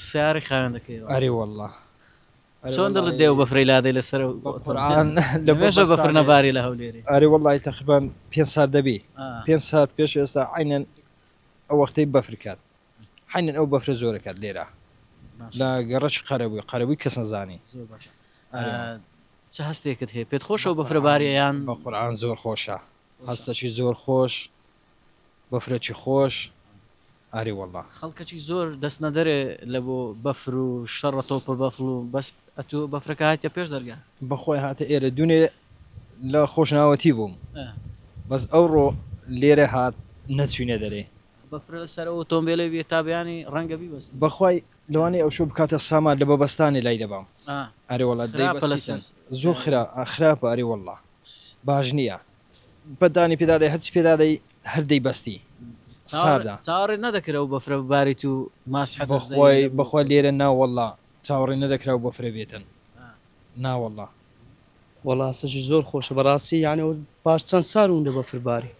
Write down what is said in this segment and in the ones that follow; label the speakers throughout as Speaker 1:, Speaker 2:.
Speaker 1: سیاری خایەن دەکەیەوە
Speaker 2: ئەری والله
Speaker 1: چۆن دڵت دێ و بەفرەی لادەی لەسەر
Speaker 2: قورآن
Speaker 1: لەمێژە بەفر نەباری لە هەولێری
Speaker 2: ئەری والله تقریبا 5 ساعت دەبی 5 ساعت پێش ئێستا عینەن ئەو وەختەی بەفرکات حینەن ئەو بەفرە زۆرەکات لێرە لە گەڕەش قەرەبووی کەس نەزانی
Speaker 1: زۆر باشە چه هەستێکت هەیە پێت خۆشەوە بەفرەباریە یان
Speaker 2: بە قورآن زۆر خۆشە هەستەکی زۆر خۆش بەفرەکی خۆش ئەری والله
Speaker 1: خەڵکەکی زۆر دەست نەدەرێ لە بۆ بەفر و شەڕە تۆپە بەفڵ و بەس ئەتو بەفرەکە هاتیە پێش دەرگات
Speaker 2: بەخۆی هاتە ئێرە دوێ لە خۆشناوەتی بووم بەس ئەوڕۆ لێرە هات نەچوینە دەرێ
Speaker 1: بەفرە لەسەر ئۆتۆمبیلە بێ تابیانی ڕەنگە بیبەست
Speaker 2: بەخوای لەوانەیە ئەو شو بکاتە سامان لە بەبەستانی لای دەبام ئەری وڵات زۆر خراپە ئەری والله باش نییە بەدانی پێدادەی هەرچی پێدادەی هەردەی بەستی ساردا
Speaker 1: چاوەڕێ نەدەکرە و بەفرە بباریت و ماسح
Speaker 2: بەخوای لێرە ناوەڵا چاوەڕێ نەدەکرا و بەفرە بێتن ناوەڵا
Speaker 3: وەڵا سەجی زۆر خۆشە بەڕاستی یعنی باش چەند سار هوندە بەفرباری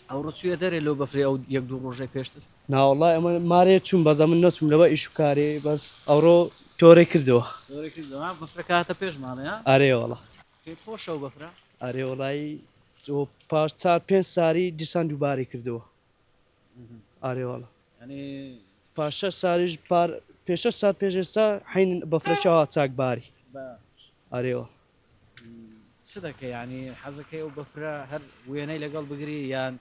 Speaker 1: ئەو ڕچویە دەرێ لەو بەفرێ ئەو یەک دوو ڕۆژەی پێشتر
Speaker 3: ناوەڵای ئەمە مارێ چوون بەزە من نەچوم لەوە ئیش و کارێ بەس ئەوڕۆ تۆرە کردەوە
Speaker 1: بەفرەکە هاتە پێش ماڵەیە
Speaker 3: ئارێ وەڵا
Speaker 1: پێ خۆشە و بەفرە
Speaker 3: ئارێ وەڵایی پاش 4-5 ساری دیسان دووبارەی کردەوە ئارێ وەڵا
Speaker 1: ینی
Speaker 3: پاش 6 ساریش پێش 6 سات پێش ئێستا حین بەفرەشەوە چاکباری ئارێەوە
Speaker 1: چ دەکە ینی حەزەکەی و بەفرە هەر وێنەی لەگەڵ بگری یان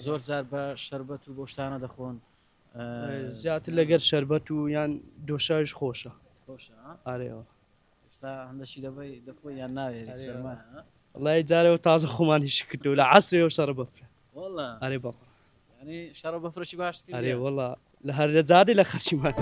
Speaker 1: زۆر جار بە شەربەت و بۆ شتانە دەخۆن
Speaker 3: زیاتر لەگەر شەربەت و یان دۆشاویش خۆشە ئارێەوە
Speaker 1: ئێستا هەندەشی دەخۆی یان ناوێت سەرما
Speaker 3: وڵای جارەوە تازە خۆمانیش کردو لە عەسرەوە شەڕە بەفرە
Speaker 1: والله
Speaker 3: ئارێ بەڵ
Speaker 1: ینی شەڕە بەفرەشی باش
Speaker 3: ئارێ وەڵا لە هەر لە جادی لە خەرچیمان